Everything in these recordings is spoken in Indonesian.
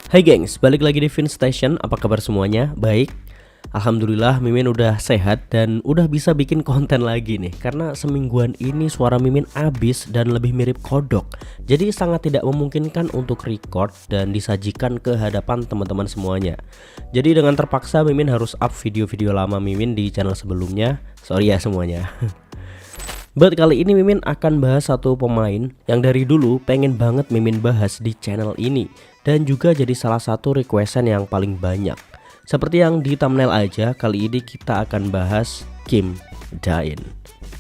Hai gengs, balik lagi di Fin Station. Apa kabar semuanya? Baik? Alhamdulillah Mimin udah sehat dan udah bisa bikin konten lagi nih. Karena semingguan ini suara Mimin abis dan lebih mirip kodok. Jadi sangat tidak memungkinkan untuk record dan disajikan ke hadapan teman-teman semuanya. Jadi dengan terpaksa Mimin harus up video-video lama Mimin di channel sebelumnya. Sorry ya semuanya. But kali ini Mimin akan bahas satu pemain yang dari dulu pengen banget Mimin bahas di channel ini, dan juga jadi salah satu requestan yang paling banyak. Seperti yang di thumbnail aja, kali ini kita akan bahas Kim Da-in.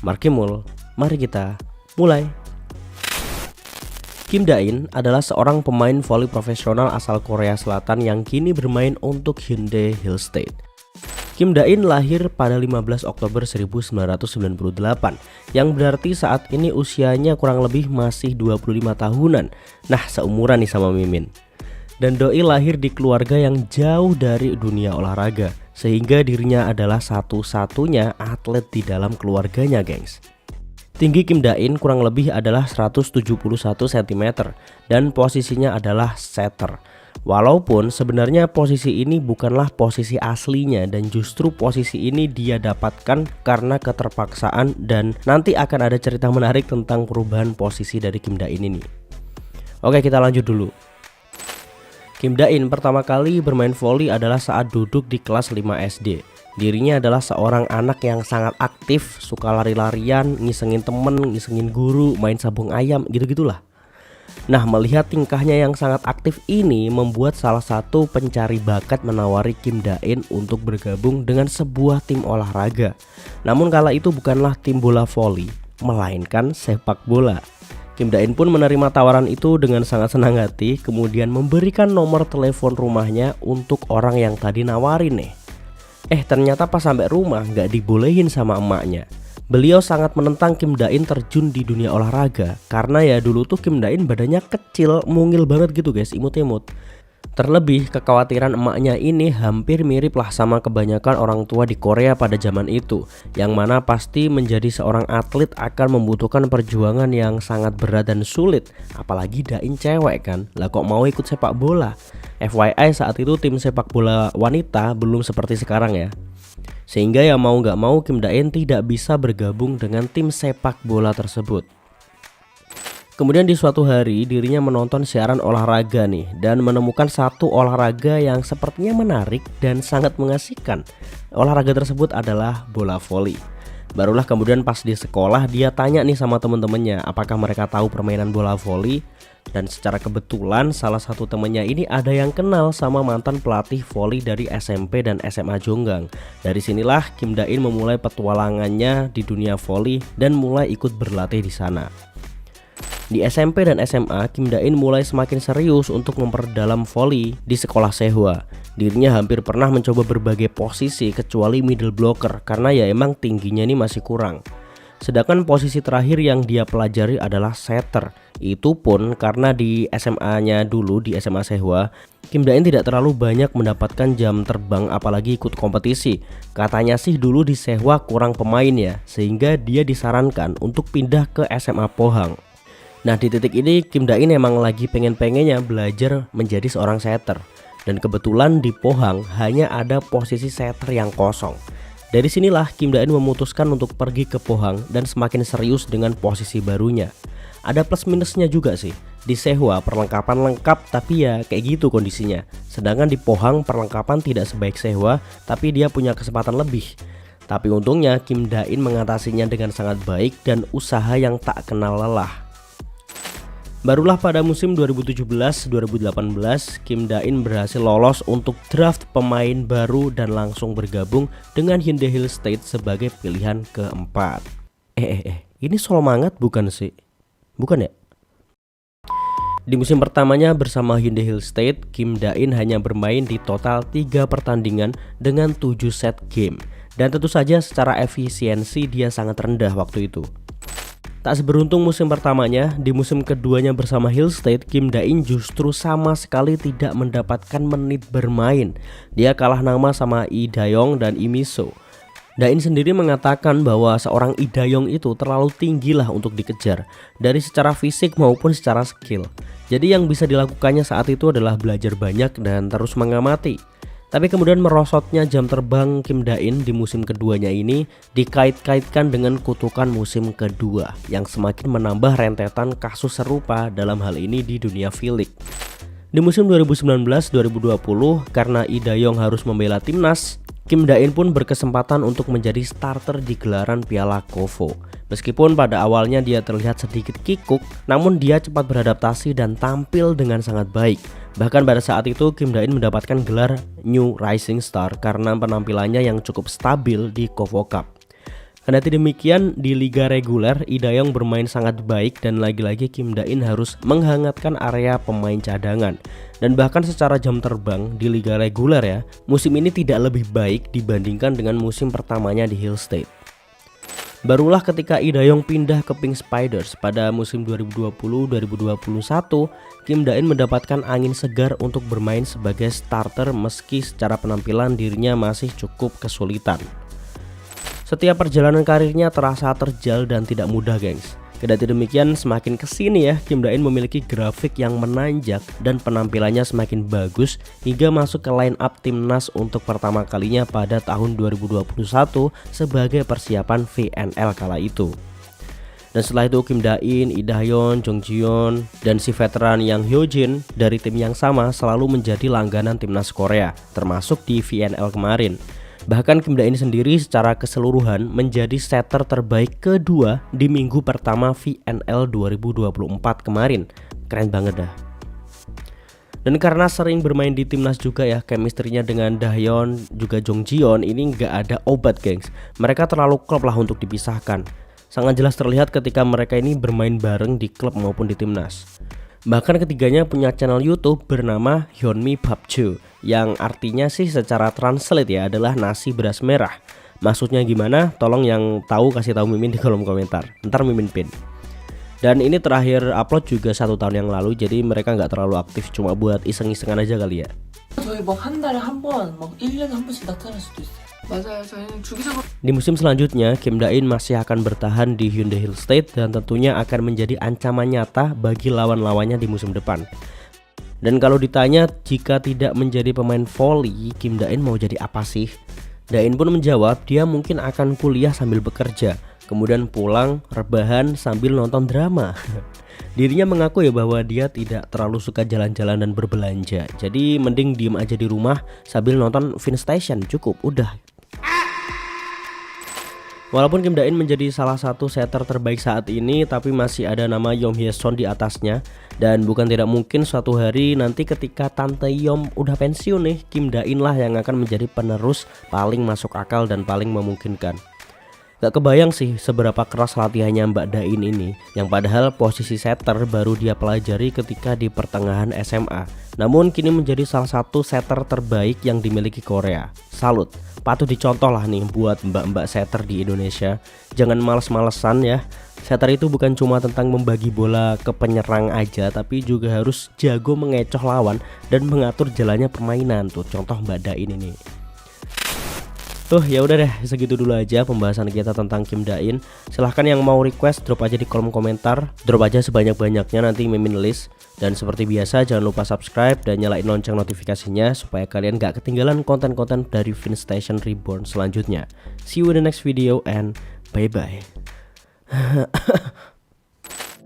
Markimul, mari kita mulai. Kim Da-in adalah seorang pemain voli profesional asal Korea Selatan yang kini bermain untuk Hyundai Hill State. Kim Da-in lahir pada 15 Oktober 1998, yang berarti saat ini usianya kurang lebih masih 25 tahunan. Nah, seumuran nih sama Mimin. Dan Doi lahir di keluarga yang jauh dari dunia olahraga, sehingga dirinya adalah satu-satunya atlet di dalam keluarganya, gengs. Tinggi Kim Da-in kurang lebih adalah 171 cm dan posisinya adalah setter. Walaupun sebenarnya posisi ini bukanlah posisi aslinya dan justru posisi ini dia dapatkan karena keterpaksaan, dan nanti akan ada cerita menarik tentang perubahan posisi dari Kim Da-in ini. Oke, kita lanjut dulu. Kim Da-in pertama kali bermain voli adalah saat duduk di kelas 5 SD. Dirinya adalah seorang anak yang sangat aktif, suka lari-larian, ngisengin temen, ngisengin guru, main sabung ayam, gitu-gitulah. Nah, melihat tingkahnya yang sangat aktif ini membuat salah satu pencari bakat menawari Kim Da-in untuk bergabung dengan sebuah tim olahraga. Namun kala itu bukanlah tim bola voli, melainkan sepak bola. Kim Da-in pun menerima tawaran itu dengan sangat senang hati, kemudian memberikan nomor telepon rumahnya untuk orang yang tadi nawarin nih. Ternyata pas sampai rumah nggak dibolehin sama emaknya. Beliau sangat menentang Kim Da-in terjun di dunia olahraga, karena ya dulu tuh Kim Da-in badannya kecil, mungil banget gitu guys, imut-imut. Terlebih kekhawatiran emaknya ini hampir mirip lah sama kebanyakan orang tua di Korea pada zaman itu, yang mana pasti menjadi seorang atlet akan membutuhkan perjuangan yang sangat berat dan sulit. Apalagi Da-in cewek kan, lah kok mau ikut sepak bola. FYI saat itu tim sepak bola wanita belum seperti sekarang ya. Sehingga ya mau gak mau Kim Da-in tidak bisa bergabung dengan tim sepak bola tersebut. Kemudian di suatu hari dirinya menonton siaran olahraga nih, dan menemukan satu olahraga yang sepertinya menarik dan sangat mengasihkan. Olahraga tersebut adalah bola voli. Barulah kemudian pas di sekolah dia tanya nih sama temen-temennya apakah mereka tahu permainan bola voli. Dan secara kebetulan salah satu temennya ini ada yang kenal sama mantan pelatih voli dari SMP dan SMA Jonggang. Dari sinilah Kim Da-in memulai petualangannya di dunia voli dan mulai ikut berlatih di sana. Di SMP dan SMA, Kim Da-in mulai semakin serius untuk memperdalam voli di sekolah Sehwa. Dirinya hampir pernah mencoba berbagai posisi kecuali middle blocker karena ya emang tingginya ini masih kurang. Sedangkan posisi terakhir yang dia pelajari adalah setter. Itu pun karena di SMA-nya dulu, di SMA Sehwa, Kim Da-in tidak terlalu banyak mendapatkan jam terbang apalagi ikut kompetisi. Katanya sih dulu di Sehwa kurang pemain ya, sehingga dia disarankan untuk pindah ke SMA Pohang. Nah, di titik ini Kim Da-in emang lagi pengen-pengennya belajar menjadi seorang setter. Dan kebetulan di Pohang hanya ada posisi setter yang kosong. Dari sinilah Kim Da-in memutuskan untuk pergi ke Pohang dan semakin serius dengan posisi barunya. Ada plus minusnya juga sih. Di Sehwa perlengkapan lengkap tapi ya kayak gitu kondisinya. Sedangkan di Pohang perlengkapan tidak sebaik Sehwa tapi dia punya kesempatan lebih. Tapi untungnya Kim Da-in mengatasinya dengan sangat baik dan usaha yang tak kenal lelah. Barulah pada musim 2017-2018 Kim Da-in berhasil lolos untuk draft pemain baru dan langsung bergabung dengan Hyundai Hill State sebagai pilihan keempat. Ini Solomangat bukan sih? Bukan ya? Di musim pertamanya bersama Hyundai Hill State, Kim Da-in hanya bermain di total 3 pertandingan dengan 7 set game. Dan tentu saja secara efisiensi dia sangat rendah waktu itu. Tak seberuntung musim pertamanya, di musim keduanya bersama Hill State, Kim Da-in justru sama sekali tidak mendapatkan menit bermain. Dia kalah nama sama Lee Da-yong dan Lee Mi-so. Dain sendiri mengatakan bahwa seorang Lee Da-yong itu terlalu tinggi lah untuk dikejar, dari secara fisik maupun secara skill. Jadi yang bisa dilakukannya saat itu adalah belajar banyak dan terus mengamati. Tapi kemudian merosotnya jam terbang Kim Da-in di musim keduanya ini dikait-kaitkan dengan kutukan musim kedua yang semakin menambah rentetan kasus serupa dalam hal ini di dunia V-League. Di musim 2019-2020 karena Lee Da-yong harus membela timnas, Kim Da-in pun berkesempatan untuk menjadi starter di gelaran Piala KOFO. Meskipun pada awalnya dia terlihat sedikit kikuk, namun dia cepat beradaptasi dan tampil dengan sangat baik. Bahkan pada saat itu Kim Da-in mendapatkan gelar New Rising Star karena penampilannya yang cukup stabil di KOFO Cup. Kendati demikian, di liga reguler Lee Da-yong bermain sangat baik dan lagi-lagi Kim Da-in harus menghangatkan area pemain cadangan. Dan bahkan secara jam terbang di liga reguler ya, musim ini tidak lebih baik dibandingkan dengan musim pertamanya di Hill State. Barulah ketika Lee Da-yong pindah ke Pink Spiders pada musim 2020-2021, Kim Da-in mendapatkan angin segar untuk bermain sebagai starter meski secara penampilan dirinya masih cukup kesulitan. Setiap perjalanan karirnya terasa terjal dan tidak mudah, gengs. Kendati demikian, semakin kesini ya, Kim Da-in memiliki grafik yang menanjak dan penampilannya semakin bagus hingga masuk ke line up timnas untuk pertama kalinya pada tahun 2021 sebagai persiapan VNL kala itu. Dan setelah itu Kim Da-in, Lee Da-yeon, Jong Ji-yeon, dan si veteran Yang Hyo-jin dari tim yang sama selalu menjadi langganan timnas Korea, termasuk di VNL kemarin. Bahkan Kim Da-in sendiri secara keseluruhan menjadi setter terbaik kedua di minggu pertama VNL 2024 kemarin. Keren banget dah. Dan karena sering bermain di timnas juga ya, chemistry-nya dengan Da-yeon juga Jong Ji-yeon ini nggak ada obat, gengs. Mereka terlalu klop lah untuk dipisahkan. Sangat jelas terlihat ketika mereka ini bermain bareng di klub maupun di timnas. Bahkan ketiganya punya channel YouTube bernama Hyunmi Babju, yang artinya sih secara translate ya adalah nasi beras merah. Maksudnya gimana? Tolong yang tahu kasih tahu Mimin di kolom komentar. Ntar Mimin pin. Dan ini terakhir upload juga 1 tahun yang lalu, jadi mereka nggak terlalu aktif, cuma buat iseng-isengan aja kali ya. 저희 막 한 달에 한 번, 막 1년에 한 번씩 나타날 수도 있어요. 맞아요. 저희는 주기적으로. Di musim selanjutnya, Kim Da-in masih akan bertahan di Hyundai Hill State dan tentunya akan menjadi ancaman nyata bagi lawan-lawannya di musim depan. Dan kalau ditanya jika tidak menjadi pemain voli, Kim Da-in mau jadi apa sih? Da-in pun menjawab dia mungkin akan kuliah sambil bekerja, kemudian pulang, rebahan sambil nonton drama. Dirinya mengaku ya bahwa dia tidak terlalu suka jalan-jalan dan berbelanja. Jadi mending diem aja di rumah sambil nonton Vinstation, cukup, udah. Walaupun Kim Da-in menjadi salah satu setter terbaik saat ini, tapi masih ada nama Yom Hye-son di atasnya. Dan bukan tidak mungkin suatu hari nanti ketika Tante Yom udah pensiun nih, Kim Da-in lah yang akan menjadi penerus paling masuk akal dan paling memungkinkan. Gak kebayang sih seberapa keras latihannya Mbak Da-in ini, yang padahal posisi setter baru dia pelajari ketika di pertengahan SMA. Namun kini menjadi salah satu setter terbaik yang dimiliki Korea. Salut, patut dicontoh lah nih buat mbak-mbak setter di Indonesia. Jangan males-malesan ya. Setter itu bukan cuma tentang membagi bola ke penyerang aja, tapi juga harus jago mengecoh lawan dan mengatur jalannya permainan. Tuh contoh Mbak Da-in ini. Ya udah deh, segitu dulu aja pembahasan kita tentang Kim Da-in. Silahkan yang mau request drop aja di kolom komentar, drop aja sebanyak-banyaknya, nanti Mimin list. Dan seperti biasa jangan lupa subscribe dan nyalain lonceng notifikasinya supaya kalian gak ketinggalan konten-konten dari Vinstation Reborn selanjutnya. See you in the next video and bye bye.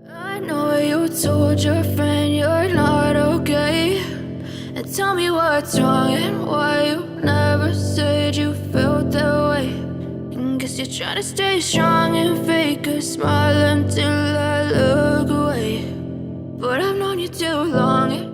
I know you told your friend you're not okay, and tell me what's wrong and why you never said you felt that way. And guess you're trying to stay strong and fake a smile until I look away. But I've known you too long.